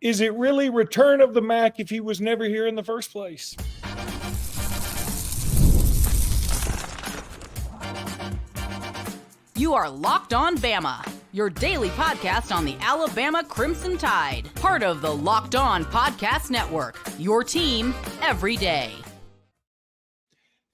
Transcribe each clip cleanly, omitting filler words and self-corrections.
Is it really return of the Mack if he was never here in the first place? You are Locked On Bama, your daily podcast on the Alabama Crimson Tide. Part of the Locked On Podcast Network, your team every day.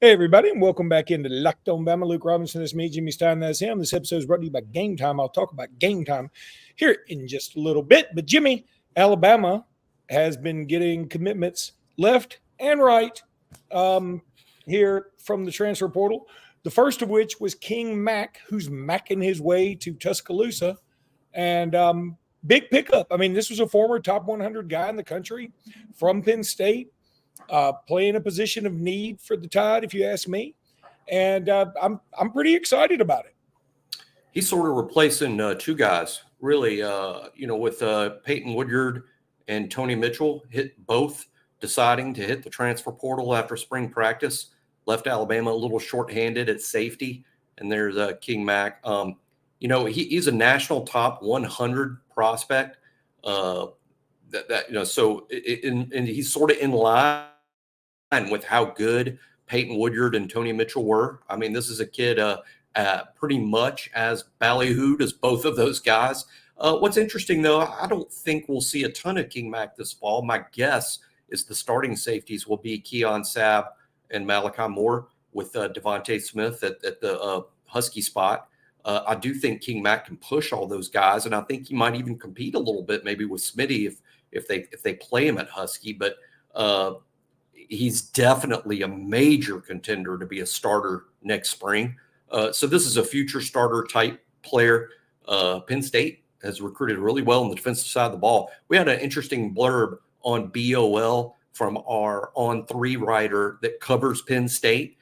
Hey, everybody, and welcome back into Locked On Bama. Luke Robinson, that's me. Jimmy Stein, that's him. This episode is brought to you by Gametime. I'll talk about Gametime here in just a little bit. But, Jimmy, Alabama has been getting commitments left and right here from the transfer portal. The first of which was King Mack, who's macking his way to Tuscaloosa. And big pickup. I mean, this was a former top 100 guy in the country from Penn State, playing a position of need for the Tide, if you ask me. And I'm pretty excited about it. He's sort of replacing two guys, really, with Peyton Woodyard and Tony Mitchell, both deciding to hit the transfer portal after spring practice. Left Alabama a little shorthanded at safety, and there's King Mack. He's a national top 100 prospect. So he's sort of in line with how good Peyton Woodyard and Tony Mitchell were. I mean, this is a kid pretty much as ballyhooed as both of those guys. What's interesting, though, I don't think we'll see a ton of King Mack this fall. My guess is the starting safeties will be Keon Sabb and Malachi Moore with Devontae Smith at the Husky spot. I do think King Mack can push all those guys, and I think he might even compete a little bit maybe with Smitty if they play him at Husky. But he's definitely a major contender to be a starter next spring. So this is a future starter type player. Penn State has recruited really well on the defensive side of the ball. We had an interesting blurb on BOL from our On3 writer that covers Penn State.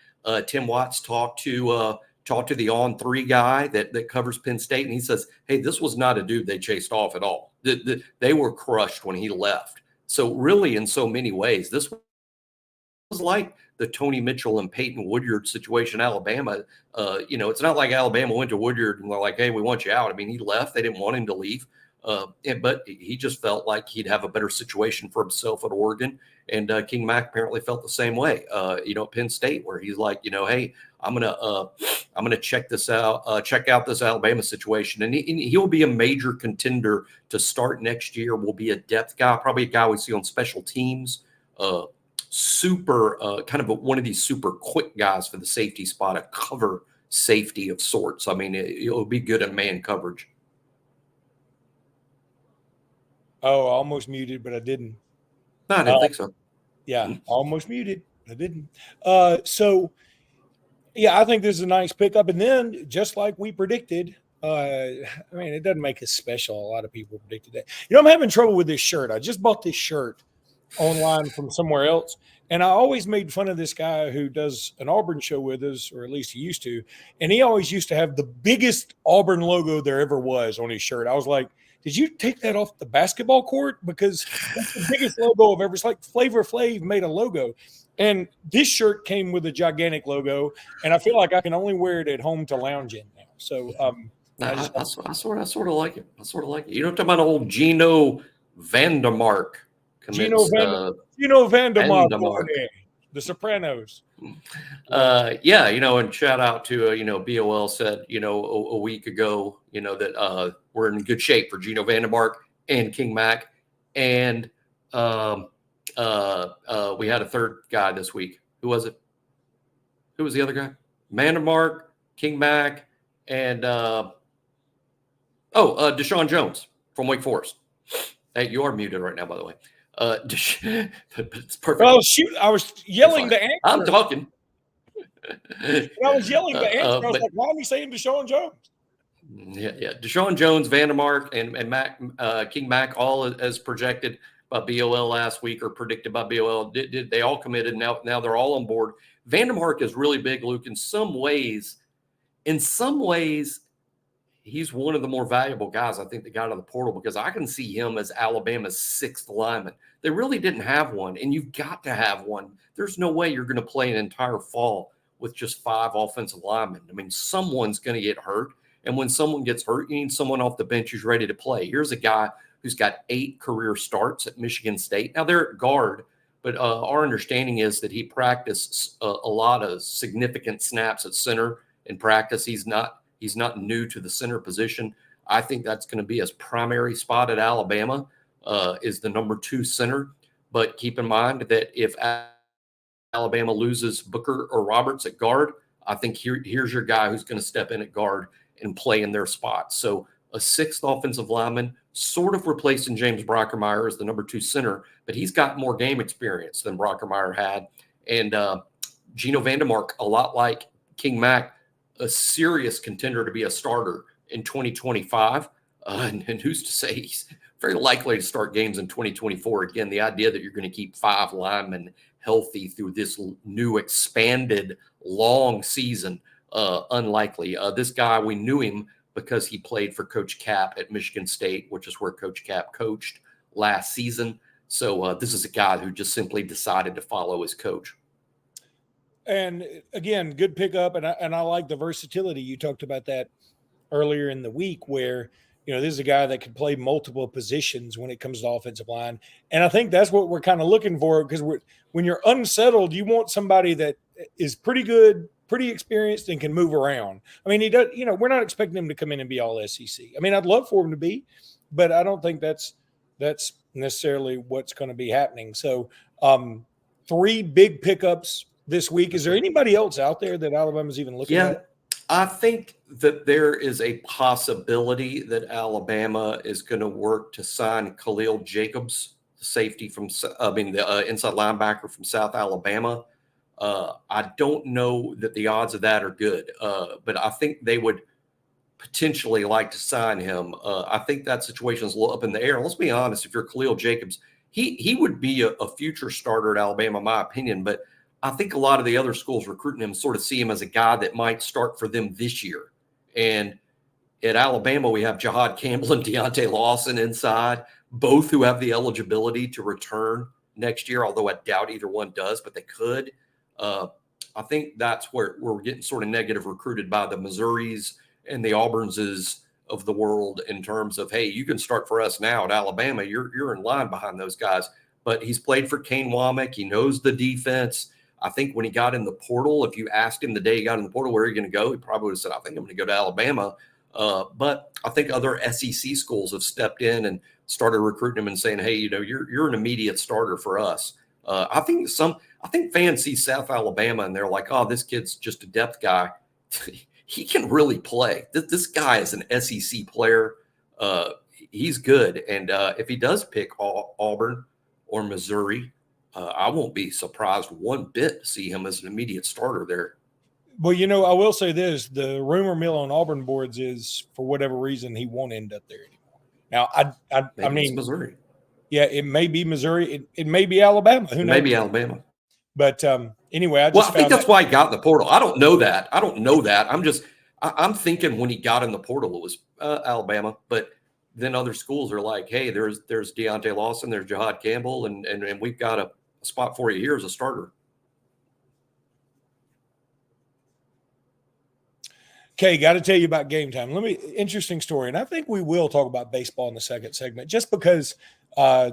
Tim Watts talked to the On3 guy that covers Penn State, and he says, hey, this was not a dude they chased off at all. They were crushed when he left. So really, in so many ways, this was like the Tony Mitchell and Peyton Woodyard situation in Alabama. It's not like Alabama went to Woodyard and they're like, hey, we want you out. I mean, he left. They didn't want him to leave. But he just felt like he'd have a better situation for himself at Oregon. And King Mack apparently felt the same way, at Penn State, where he's like, hey, I'm gonna check this out, check out this Alabama situation, and he'll be a major contender to start next year. Will be a depth guy, probably a guy we see on special teams. Super kind of one of these super quick guys for the safety spot, a cover safety of sorts. I mean, it'll be good at man coverage. Oh, I almost muted, but I didn't. No, I didn't think so. Yeah, almost muted. I didn't. I think this is a nice pickup. And then, just like we predicted, it doesn't make us special. A lot of people predicted that. I'm having trouble with this shirt. I just bought this shirt online from somewhere else. And I always made fun of this guy who does an Auburn show with us, or at least he used to. And he always used to have the biggest Auburn logo there ever was on his shirt. I was like, did you take that off the basketball court? Because that's the biggest logo I've ever. It's like Flavor Flav made a logo. And this shirt came with a gigantic logo. And I feel like I can only wear it at home to lounge in now. So I sort of like it. I sort of like it. You don't talk about old Gino Vandermark. Gino Vandermark. The Sopranos. And shout out to, BOL said, a week ago, that we're in good shape for Gino Vandermark and King Mack. And we had a third guy this week. Who was it? Who was the other guy? Vandermark, King Mack, and Deshaun Jones from Wake Forest. Hey, you are muted right now, by the way. It's perfect. Oh, shoot. I was yelling the answer. I'm talking. I was yelling the answer. I was like, why am I saying Deshaun Jones? Yeah. Deshaun Jones, Vandermark, and Mack, King Mack, all as projected by BOL last week or predicted by BOL. They all committed. Now they're all on board. Vandermark is really big, Luke. In some ways, he's one of the more valuable guys, I think, that got out of the portal, because I can see him as Alabama's sixth lineman. They really didn't have one, and you've got to have one. There's no way you're going to play an entire fall with just 5 offensive linemen. I mean, someone's going to get hurt, and when someone gets hurt, you need someone off the bench who's ready to play. Here's a guy who's got 8 career starts at Michigan State. Now they're at guard, but our understanding is that he practiced a lot of significant snaps at center in practice. He's not new to the center position. I think that's going to be his primary spot at Alabama, is the number 2 center. But keep in mind that if Alabama loses Booker or Roberts at guard, I think here's your guy who's going to step in at guard and play in their spot. So a 6th offensive lineman, sort of replacing James Brockermeyer as the number 2 center, but he's got more game experience than Brockermeyer had. And Geno Vandermark, a lot like King Mack, a serious contender to be a starter in 2025. And who's to say he's very likely to start games in 2024. Again, the idea that you're going to keep 5 linemen healthy through this new expanded long season, unlikely. This guy, we knew him because he played for Coach Cap at Michigan State, which is where Coach Cap coached last season. So this is a guy who just simply decided to follow his coach. And again, good pickup. And I like the versatility. You talked about that earlier in the week where, this is a guy that can play multiple positions when it comes to offensive line. And I think that's what we're kind of looking for, because when you're unsettled, you want somebody that is pretty good, pretty experienced, and can move around. I mean, he does, we're not expecting him to come in and be all SEC. I mean, I'd love for him to be, but I don't think that's necessarily what's going to be happening. So 3 big pickups this week. Is there anybody else out there that Alabama's even looking at? I think that there is a possibility that Alabama is going to work to sign Khalil Jacobs, the the inside linebacker from South Alabama. I don't know that the odds of that are good, but I think they would potentially like to sign him. I think that situation is a little up in the air. Let's be honest, if you're Khalil Jacobs, he would be a future starter at Alabama, in my opinion, but I think a lot of the other schools recruiting him sort of see him as a guy that might start for them this year. And at Alabama, we have Jahad Campbell and Deontay Lawson inside, both who have the eligibility to return next year, although I doubt either one does, but they could. I think that's where we're getting sort of negative recruited by the Missouris and the Auburnses of the world in terms of, hey, you can start for us now at Alabama. You're in line behind those guys. But he's played for Kane Womack. He knows the defense. I think when he got in the portal, if you asked him the day he got in the portal, where are you going to go? He probably would have said, I think I'm going to go to Alabama. But I think other SEC schools have stepped in and started recruiting him and saying, hey, you're an immediate starter for us. I think fans see South Alabama and they're like, oh, this kid's just a depth guy. He can really play. This guy is an SEC player. He's good. And if he does pick Auburn or Missouri, I won't be surprised one bit to see him as an immediate starter there. Well, I will say this. The rumor mill on Auburn boards is, for whatever reason, he won't end up there anymore. Now, I mean, it's Missouri. Yeah, it may be Missouri. It may be Alabama. Who knows? Maybe Alabama. But anyway, I think that's why he got in the portal. I don't know that. I'm thinking when he got in the portal, it was Alabama. But then other schools are like, hey, there's Deontay Lawson, there's Jahad Campbell, and we've got a spot for you here as a starter. Okay, got to tell you about Game Time. Interesting story. And I think we will talk about baseball in the second segment just because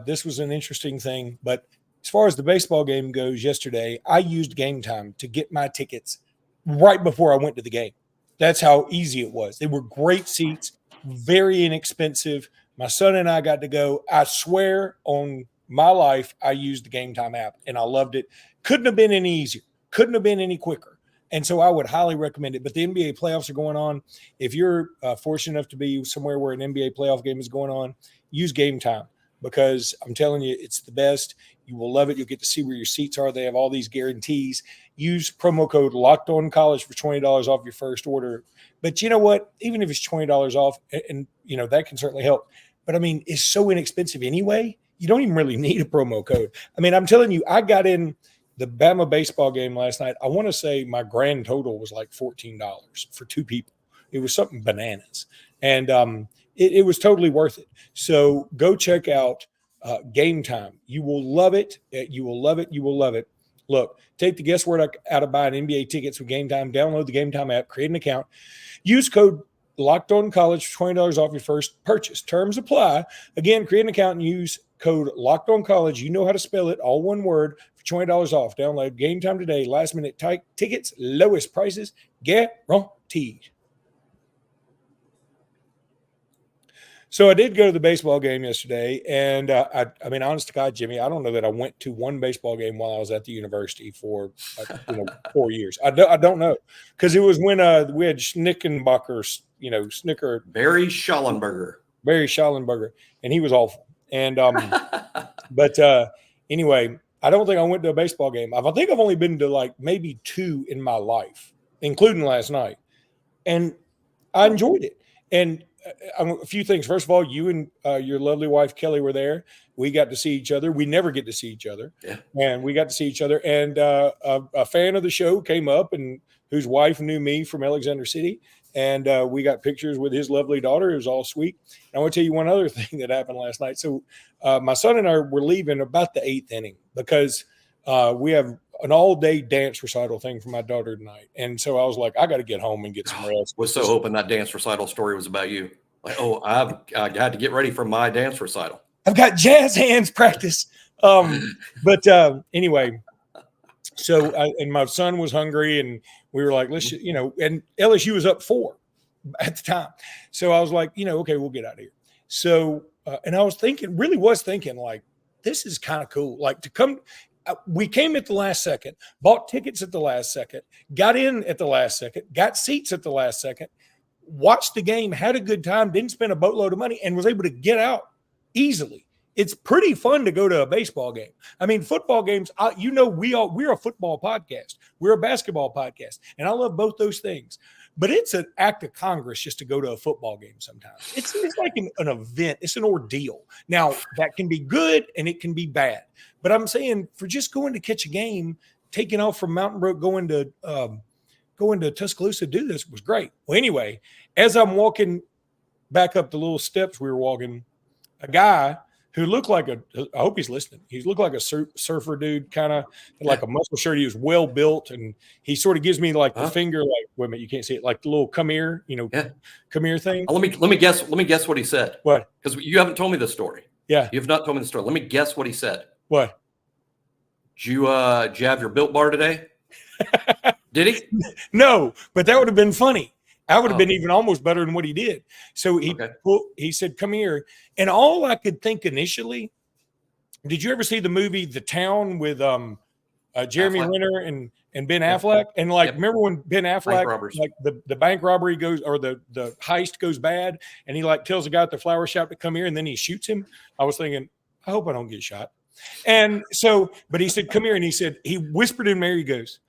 this was an interesting thing. But as far as the baseball game goes yesterday, I used Game Time to get my tickets right before I went to the game. That's how easy it was. They were great seats, very inexpensive. My son and I got to go. I swear on my life, I used the Game Time app, and I loved it. Couldn't have been any easier. Couldn't have been any quicker. And so I would highly recommend it. But the NBA playoffs are going on. If you're fortunate enough to be somewhere where an NBA playoff game is going on, use Game Time, because I'm telling you, it's the best. You will love it. You'll get to see where your seats are. They have all these guarantees. Use promo code LOCKEDONCollege for $20 off your first order. But you know what? Even if it's $20 off, and that can certainly help. But I mean, it's so inexpensive anyway. You don't even really need a promo code. I mean, I'm telling you, I got in the Bama baseball game last night. I want to say my grand total was like $14 for 2 people. It was something bananas. And it was totally worth it. So go check out Game Time. You will love it. You will love it. You will love it. Look, take the guesswork out of buying NBA tickets with Game Time. Download the Game Time app, create an account, use code Locked On College for $20 off your first purchase. Terms apply. Again, create an account and use code Locked On College. You know how to spell it, all one word, for $20 off. Download Game Time today. Last minute tickets, lowest prices, guaranteed. So I did go to the baseball game yesterday, and I mean, honest to God, Jimmy, I don't know that I went to one baseball game while I was at the university for 4 years. I don't know, because it was when we had Schnickenbacher, Snicker, Barry Schallenberger, and he was awful. And but anyway, I don't think I went to a baseball game. I think I've only been to like maybe 2 in my life, including last night, and I enjoyed it. And a few things. First of all, you and your lovely wife, Kelly, were there. We got to see each other. We never get to see each other. Yeah. And we got to see each other. And a fan of the show came up and whose wife knew me from Alexander City. And we got pictures with his lovely daughter. It was all sweet. And I want to tell you one other thing that happened last night. So my son and I were leaving about the 8th inning because we have an all-day dance recital thing for my daughter tonight. And so I was like, I got to get home and get some rest. Was so hoping that dance recital story was about you. Like, I had to get ready for my dance recital. I've got jazz hands practice. But anyway, so and my son was hungry, and we were like, let's, and LSU was up 4 at the time. So I was like, okay, we'll get out of here. So, and I was thinking, like, this is kind of cool. Like to come. We came at the last second, bought tickets at the last second, got in at the last second, got seats at the last second, watched the game, had a good time, didn't spend a boatload of money, and was able to get out easily. It's pretty fun to go to a baseball game. I mean, football games, we're a football podcast. We're a basketball podcast, and I love both those things. But it's an act of Congress just to go to a football game sometimes. It's like an event. It's an ordeal. Now, that can be good and it can be bad. But I'm saying for just going to catch a game, taking off from Mountain Brook, going to Tuscaloosa to do this was great. Well, anyway, as I'm walking back up the little steps we were walking, a guy who looked like I hope he's listening. He looked like a surfer dude, kind of like a muscle shirt. He was well built, and he sort of gives me like the finger, like, wait a minute, you can't see it, like the little come here, come here thing. Let me guess what he said. What? Because you haven't told me the story. Yeah, you have not told me the story. Let me guess what he said. What? Did you have your Built Bar today? Did he? No, but that would have been funny. I would have been even almost better than what he did. So he said, come here. And all I could think initially, did you ever see the movie The Town with Jeremy Renner and Ben Affleck? And remember when Ben Affleck, like the bank robbery goes, or the heist goes bad, and he like tells the guy at the flower shop to come here, and then he shoots him? I was thinking, I hope I don't get shot. And so, but he said, come here. And he whispered in there, he goes,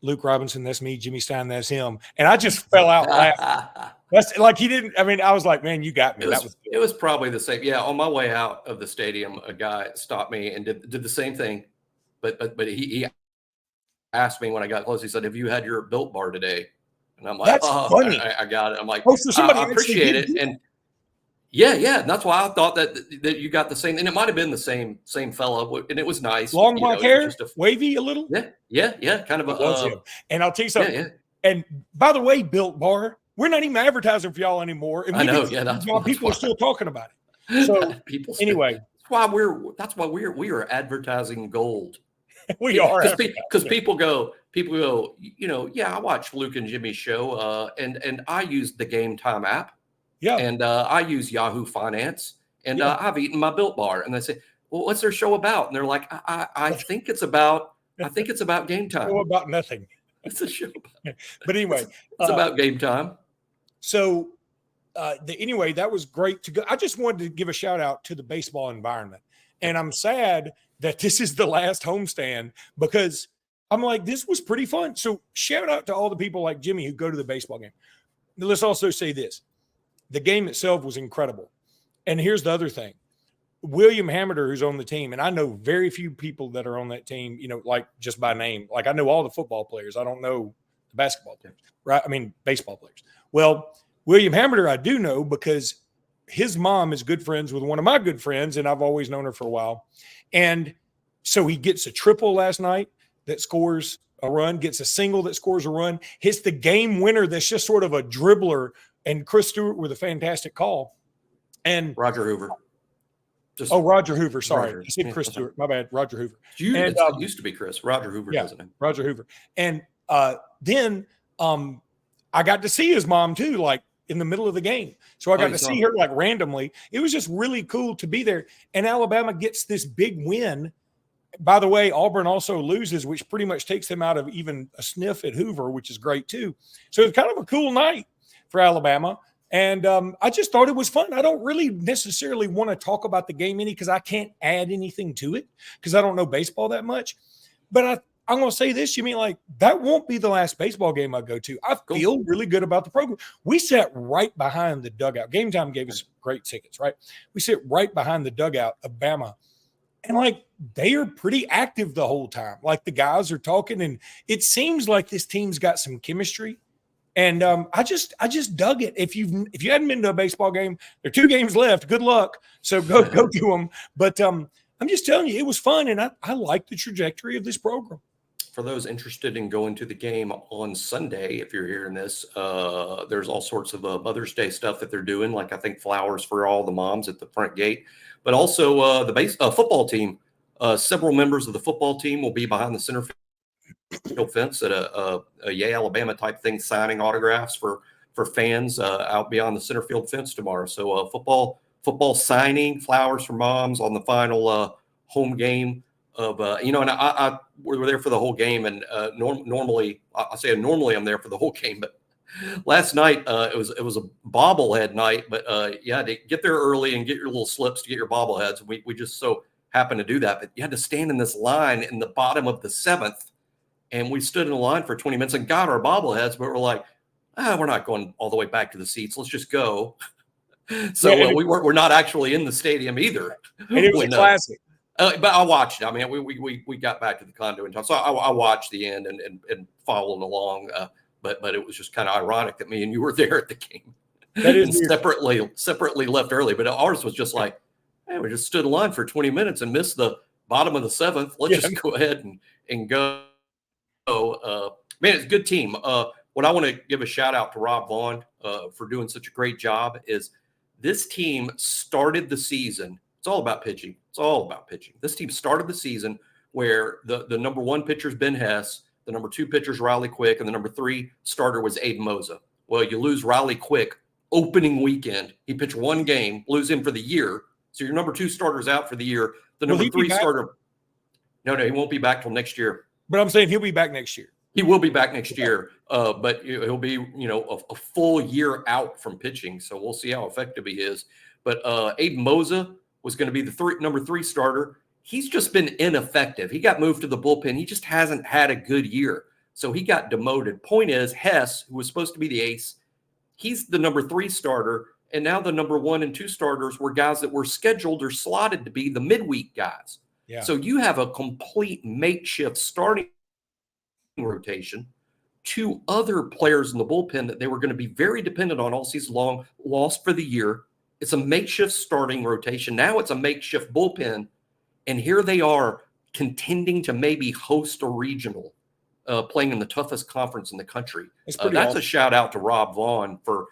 Luke Robinson, that's me. Jimmy Stein, that's him. And I just fell out laughing. That's like he didn't. I mean, I was like, man, you got me. It was probably the same. Yeah, on my way out of the stadium, a guy stopped me and did the same thing. But he asked me when I got close. He said, "Have you had your Built Bar today?" And I'm like, that's funny. I got it. I'm like, so somebody I appreciate it. And yeah. And that's why I thought that you got the same. And it might have been the same fella. And it was nice. Long black hair, wavy a little. Yeah. Kind of a. And I'll tell you something. Yeah. And by the way, Built Bar, we're not even advertising for y'all anymore. And I know. That's why people are still talking about it. So anyway, that's why we are advertising gold. We are, because people go. I watch Luke and Jimmy's show, and I use the Gametime app. Yeah. And I use Yahoo Finance, and I've eaten my Built Bar. And they say, well, what's their show about? And they're like, I think it's about Gametime. Show about nothing. It's a show. But anyway. It's about Gametime. So anyway, that was great to go. I just wanted to give a shout out to the baseball environment. And I'm sad that this is the last homestand, because I'm like, this was pretty fun. So shout out to all the people like Jimmy who go to the baseball game. Let's also say this. The game itself was incredible. And here's the other thing. William Hammer, who's on the team, and I know very few people that are on that team, like just by name. Like I know all the football players. I don't know the basketball players, right? I mean, baseball players. Well, William Hammer, I do know because his mom is good friends with one of my good friends, and I've always known her for a while. And so he gets a triple last night that scores a run, gets a single that scores a run, hits the game winner that's just sort of a dribbler and Chris Stewart with a fantastic call. And Roger Hoover. Roger Hoover. Sorry. Roger. I said Chris Stewart. My bad. Roger Hoover. It used to be Chris. Roger Hoover doesn't it? Roger Hoover. And then I got to see his mom too, like in the middle of the game. So I got to see her like randomly. It was just really cool to be there. And Alabama gets this big win. By the way, Auburn also loses, which pretty much takes them out of even a sniff at Hoover, which is great too. So it's kind of a cool night for Alabama. And I just thought it was fun. I don't really necessarily want to talk about the game any because I can't add anything to it because I don't know baseball that much. But I'm going to say this. You mean like that won't be the last baseball game I go to. I feel really good about the program. We sat right behind the dugout. Gametime gave us great tickets, right? We sit right behind the dugout of Bama. And like they are pretty active the whole time. Like the guys are talking and it seems like this team's got some chemistry. And I just dug it. If you hadn't been to a baseball game, there are 2 games left. Good luck. So go to them. But I'm just telling you, it was fun. And I like the trajectory of this program. For those interested in going to the game on Sunday, if you're hearing this, there's all sorts of Mother's Day stuff that they're doing. Like I think flowers for all the moms at the front gate, but also the football team. Several members of the football team will be behind the center field fence at a Yay Alabama type thing, signing autographs for fans out beyond the center field fence tomorrow. So football signing, flowers for moms on the final home game of and I we were there for the whole game. And normally I'm there for the whole game, but last night it was a bobblehead night. But you had to get there early and get your little slips to get your bobbleheads. We just so happened to do that, but you had to stand in this line in the bottom of the 7th. And we stood in a line for 20 minutes and got our bobbleheads, but we're like, we're not going all the way back to the seats. Let's just go. So we're not actually in the stadium either. And it was a classic. But I watched it. I mean, we got back to the condo in time. So I watched the end and following along. But it was just kind of ironic that me and you were there at the game. That is and separately left early. But ours was just like, we just stood in line for 20 minutes and missed the bottom of the 7th. Let's just go ahead and go. Man, it's a good team. What I want to give a shout out to Rob Vaughn for doing such a great job is this team started the season. It's all about pitching. It's all about pitching. This team started the season where the number 1 pitcher is Ben Hess, the number 2 pitcher is Riley Quick, and the number 3 starter was Abe Moza. Well, you lose Riley Quick opening weekend. He pitched 1 game, lose him for the year. So your number 2 starter's out for the year. The number 3 starter. No, he won't be back till next year. But I'm saying he'll be back next year. He will be back next year, but he'll be, a full year out from pitching. So we'll see how effective he is. But Abe Moza was going to be the number 3 starter. He's just been ineffective. He got moved to the bullpen. He just hasn't had a good year. So he got demoted. Point is, Hess, who was supposed to be the ace, he's the number 3 starter. And now the number 1 and 2 starters were guys that were scheduled or slotted to be the midweek guys. Yeah. So you have a complete makeshift starting rotation, 2 other players in the bullpen that they were going to be very dependent on all season long, lost for the year. It's a makeshift starting rotation. Now it's a makeshift bullpen. And here they are contending to maybe host a regional, playing in the toughest conference in the country. That's awesome. A shout out to Rob Vaughn for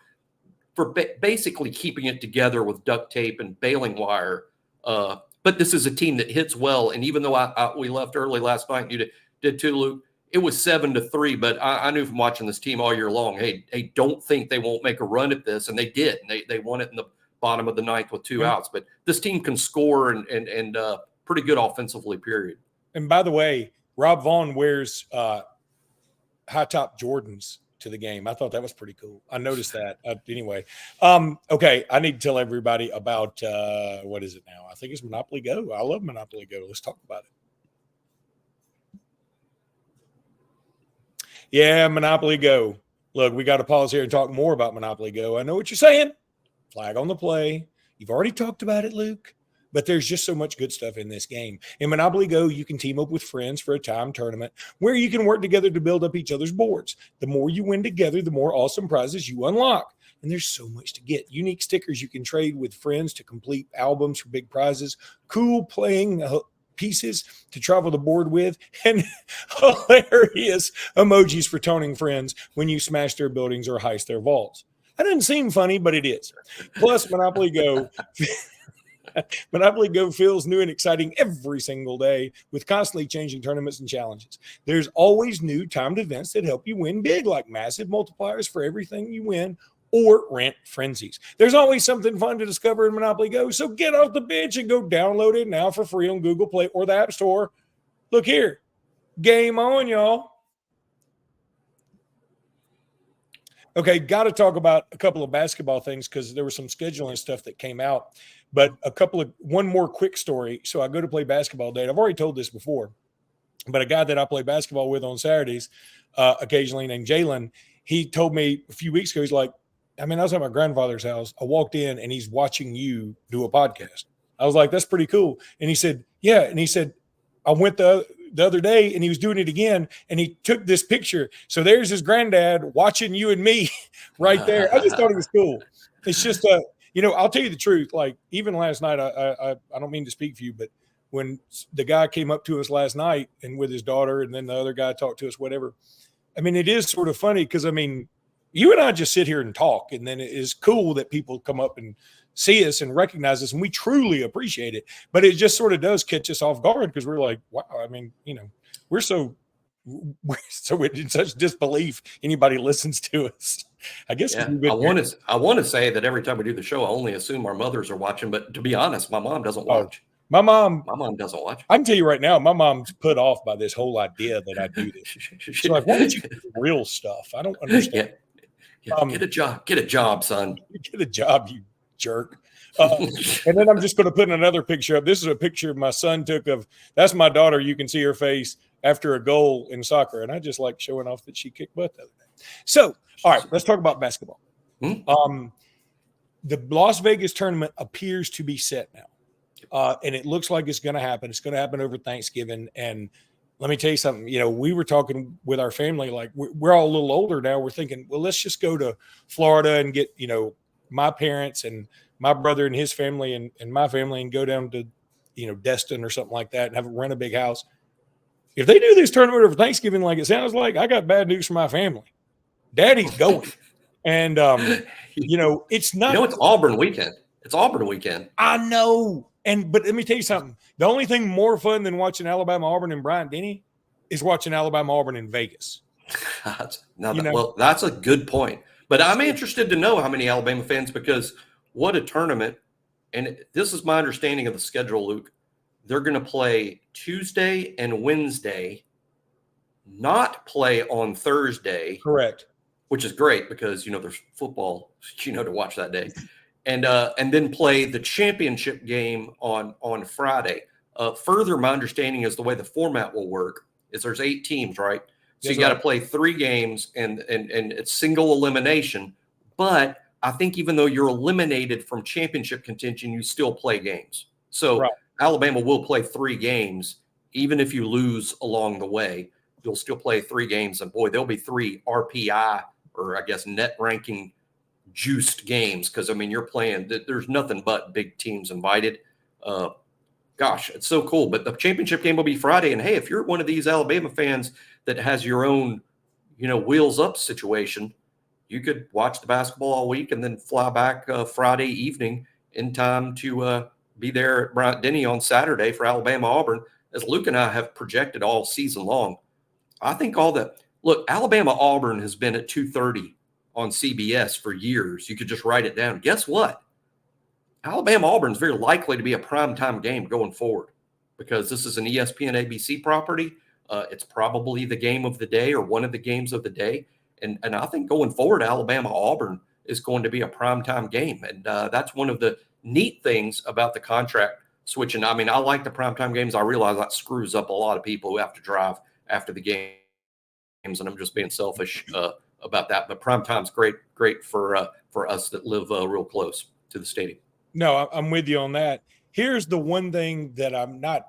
basically keeping it together with duct tape and baling wire. But this is a team that hits well. And even though we left early last night, you did too, Luke, it was 7-3. But I knew from watching this team all year long, hey, don't think they won't make a run at this. And they did. And they won it in the bottom of the 9th with 2 outs. But this team can score and pretty good offensively, period. And by the way, Rob Vaughn wears high top Jordans to the game. I thought that was pretty cool. I noticed that. Anyway, okay, I need to tell everybody about what is it now? I think it's Monopoly Go. I love Monopoly Go. Let's talk about it. Yeah, Monopoly Go. Look, we got to pause here and talk more about Monopoly Go. I know what you're saying. Flag on the play. You've already talked about it, Luke. But there's just so much good stuff in this game. In Monopoly Go, you can team up with friends for a time tournament where you can work together to build up each other's boards. The more you win together, the more awesome prizes you unlock. And there's so much to get. Unique stickers you can trade with friends to complete albums for big prizes. Cool playing pieces to travel the board with. And hilarious emojis for toning friends when you smash their buildings or heist their vaults. That doesn't seem funny, but it is. Plus, Monopoly Go. Monopoly Go feels new and exciting every single day with constantly changing tournaments and challenges. There's always new timed events that help you win big, like massive multipliers for everything you win or rent frenzies. There's always something fun to discover in Monopoly Go, so get off the bench and go download it now for free on Google Play or the App Store. Look here. Game on, y'all. Okay, got to talk about a couple of basketball things because there was some scheduling stuff that came out. But one more quick story. So I go to play basketball today. I've already told this before, but a guy that I play basketball with on Saturdays, occasionally named Jalen, he told me a few weeks ago, he's like, I was at my grandfather's house. I walked in and he's watching you do a podcast. I was like, that's pretty cool. And he said, yeah. And he said, I went the other day and he was doing it again and he took this picture. So there's his granddad watching you and me right there. I just thought it was cool. It's just I'll tell you the truth. Like even last night, I don't mean to speak for you, but when the guy came up to us last night and with his daughter, and then the other guy talked to us, whatever. It is sort of funny because you and I just sit here and talk, and then it is cool that people come up and see us and recognize us, and we truly appreciate it. But it just sort of does catch us off guard because we're like, wow, we're so in such disbelief anybody listens to us. I guess. Yeah. I want to say that every time we do the show, I only assume our mothers are watching, but to be honest, my mom doesn't watch. My mom doesn't watch. I can tell you right now, my mom's put off by this whole idea that I do this. She's like, why don't you do real stuff? I don't understand. Yeah. Get a job, son. Get a job, you jerk. And then I'm just going to put another picture up. This is a picture my son took that's my daughter. You can see her face after a goal in soccer. And I just like showing off that she kicked butt the other day. So, all right, let's talk about basketball. The Las Vegas tournament appears to be set now. And it looks like it's going to happen. It's going to happen over Thanksgiving. And let me tell you something. We were talking with our family, like we're all a little older now. We're thinking, well, let's just go to Florida and get, my parents and my brother and his family and my family and go down to, Destin or something like that and rent a big house. If they do this tournament over Thanksgiving, like it sounds like, I got bad news for my family. Daddy's going. And, it's not. It's Auburn weekend. It's Auburn weekend. I know. But let me tell you something. The only thing more fun than watching Alabama-Auburn in Bryant-Denny is watching Alabama-Auburn in Vegas. Well, that's a good point. But I'm interested to know how many Alabama fans, because what a tournament. And this is my understanding of the schedule, Luke. They're going to play Tuesday and Wednesday, not play on Thursday. Correct. Which is great because, there's football, to watch that day. And then play the championship game on Friday. Further, my understanding is the way the format will work is there's 8 teams, right? So you got to play 3 games and it's single elimination. But I think even though you're eliminated from championship contention, you still play games. So Alabama will play 3 games. Even if you lose along the way, you'll still play 3 games. And boy, there'll be 3 RPI or I guess net ranking juiced games. Cause you're playing, there's nothing but big teams invited. Gosh, it's so cool. But the championship game will be Friday. And hey, if you're one of these Alabama fans that has your own, wheels up situation, you could watch the basketball all week and then fly back Friday evening in time to be there at Bryant-Denny on Saturday for Alabama-Auburn, as Luke and I have projected all season long. I think Alabama-Auburn has been at 2:30 on CBS for years. You could just write it down. Guess what? Alabama-Auburn is very likely to be a primetime game going forward because this is an ESPN ABC property. It's probably the game of the day or one of the games of the day. And I think going forward, Alabama-Auburn is going to be a primetime game. And that's one of the neat things about the contract switching. I like the primetime games. I realize that screws up a lot of people who have to drive after the games, and I'm just being selfish about that. But primetime's great for us that live real close to the stadium. No, I'm with you on that. Here's the one thing that I'm not.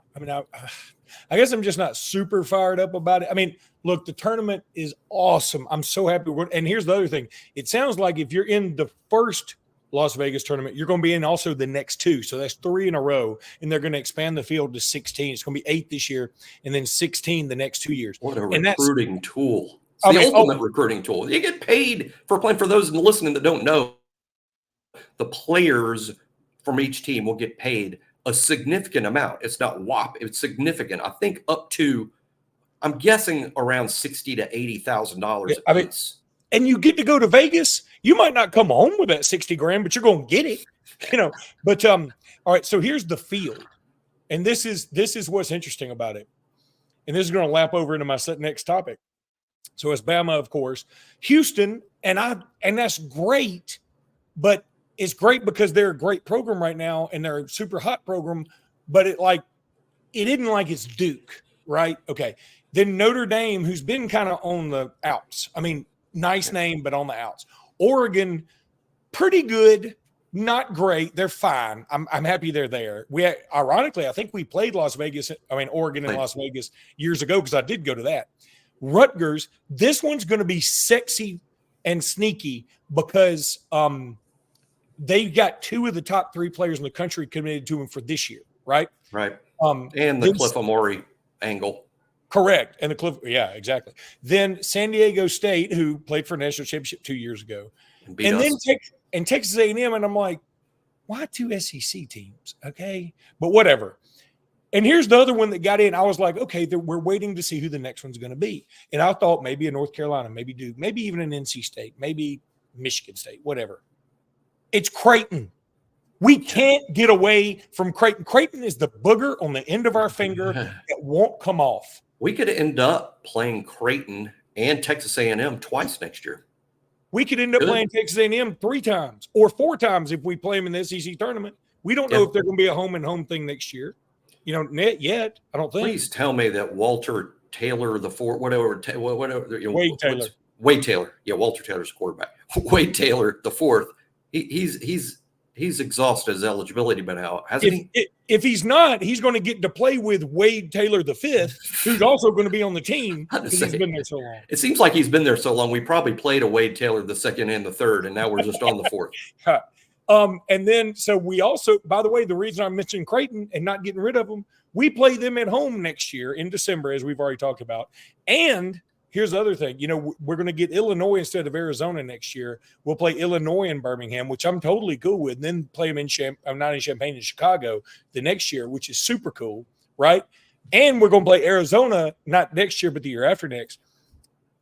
I guess I'm just not super fired up about it. Look, the tournament is awesome. I'm so happy. And here's the other thing. It sounds like if you're in the first Las Vegas tournament, you're going to be in also the next 2. So that's 3 in a row. And they're going to expand the field to 16. It's going to be 8 this year and then 16 the next 2 years. What a recruiting tool. It's the ultimate recruiting tool. You get paid for playing. For those listening that don't know, the players from each team will get paid a significant amount. It's not whop. It's significant. I think up to, I'm guessing around $60,000 to $80,000 a piece. And you get to go to Vegas. You might not come home with that 60 grand, but you're going to get it, But all right. So here's the field, and this is what's interesting about it, and this is going to lap over into my next topic. So it's Bama, of course, Houston, and that's great, but it's great because they're a great program right now, and they're a super hot program. But it isn't like it's Duke, right? Okay. Then Notre Dame, who's been kind of on the outs. I mean, nice name, but on the outs. Oregon, pretty good, not great. They're fine. I'm happy they're there. Ironically, I think we played Oregon and Las Vegas years ago because I did go to that. Rutgers, this one's going to be sexy and sneaky because they've got two of the top three players in the country committed to them for this year, right? Right. And the Cliff Amore angle. Correct. And the Cliff, yeah, exactly. Then San Diego State, who played for a national championship 2 years ago. And then Texas A&M, and I'm like, why two SEC teams? Okay. But whatever. And here's the other one that got in. I was like, okay, we're waiting to see who the next one's going to be. And I thought maybe a North Carolina, maybe Duke, maybe even an NC State, maybe Michigan State, whatever. It's Creighton. We can't get away from Creighton. Creighton is the booger on the end of our finger that won't come off. We could end up playing Creighton and Texas A&M twice next year. We could end up playing Texas A&M 3 times or 4 times if we play them in the SEC tournament. We don't know if they're going to be a home and home thing next year. Net yet. I don't think. Please tell me that Walter Taylor the fourth, whatever. Wade Taylor. Wade Taylor. Yeah, Walter Taylor's quarterback. Wade Taylor the fourth. He's exhausted his eligibility by now, hasn't he? If he's not, he's going to get to play with Wade Taylor the fifth, who's also going to be on the team because he's been there so long. It seems like he's been there so long. We probably played a Wade Taylor the second and the third, and now we're just on the fourth. And then, so we also, by the way, the reason I mentioned Creighton and not getting rid of them, we play them at home next year in December, as we've already talked about. And here's the other thing, we're going to get Illinois instead of Arizona next year. We'll play Illinois in Birmingham, which I'm totally cool with, and then play them in Champaign in Chicago the next year, which is super cool, right? And we're going to play Arizona, not next year, but the year after next.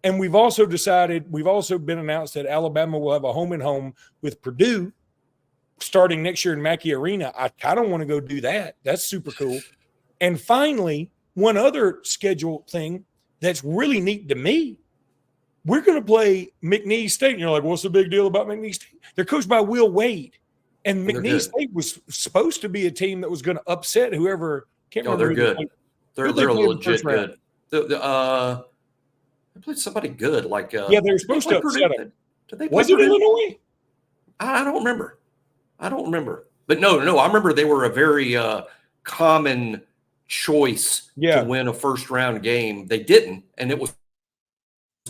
And we've also been announced that Alabama will have a home and home with Purdue starting next year in Mackey Arena. I kind of want to go do that. That's super cool. And finally, one other schedule thing that's really neat to me, we're going to play McNeese State. And you're like, what's the big deal about McNeese State? They're coached by Will Wade. And McNeese State was supposed to be a team that was going to upset whoever. Can't remember. They're good. They're legit good. They played somebody good. Yeah, they were supposed to upset them. Was it Illinois? I don't remember. But no. I remember they were a very common choice to win a first-round game. They didn't, and it was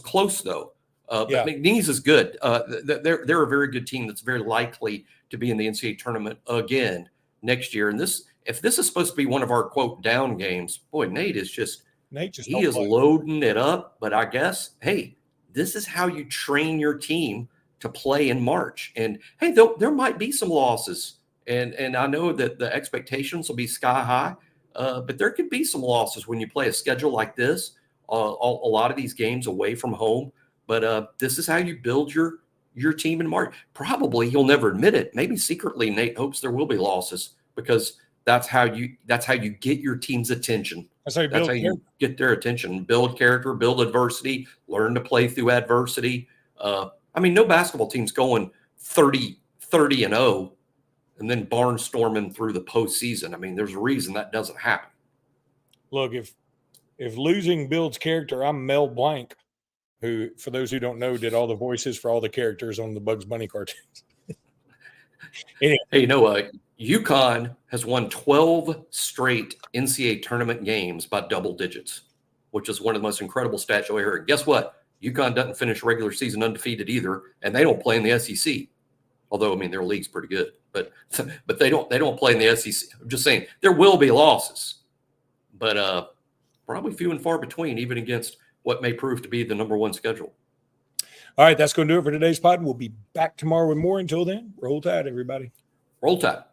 close, though. But McNeese is good. They're a very good team that's very likely to be in the NCAA tournament again next year. And if this is supposed to be one of our, quote, down games, boy, Nate is loading it up. But I guess, hey, this is how you train your team to play in March. And, hey, there might be some losses. And I know that the expectations will be sky high. But there could be some losses when you play a schedule like this, a lot of these games away from home. But this is how you build your team in March. Probably he'll never admit it. Maybe secretly Nate hopes there will be losses because that's how you get your team's attention. That's how you get their attention. Build character, build adversity, learn to play through adversity. No basketball team's going 30-0. And then barnstorming through the postseason. There's a reason that doesn't happen. Look, if losing builds character, I'm Mel Blanc, who, for those who don't know, did all the voices for all the characters on the Bugs Bunny cartoons. Anyway. Hey, UConn has won 12 straight NCAA tournament games by double digits, which is one of the most incredible stats you'll hear. And guess what? UConn doesn't finish regular season undefeated either, and they don't play in the SEC. Although, their league's pretty good, but they don't play in the SEC. I'm just saying there will be losses, but probably few and far between, even against what may prove to be the number one schedule. All right, that's going to do it for today's pod. We'll be back tomorrow with more. Until then, roll tide, everybody. Roll Tide.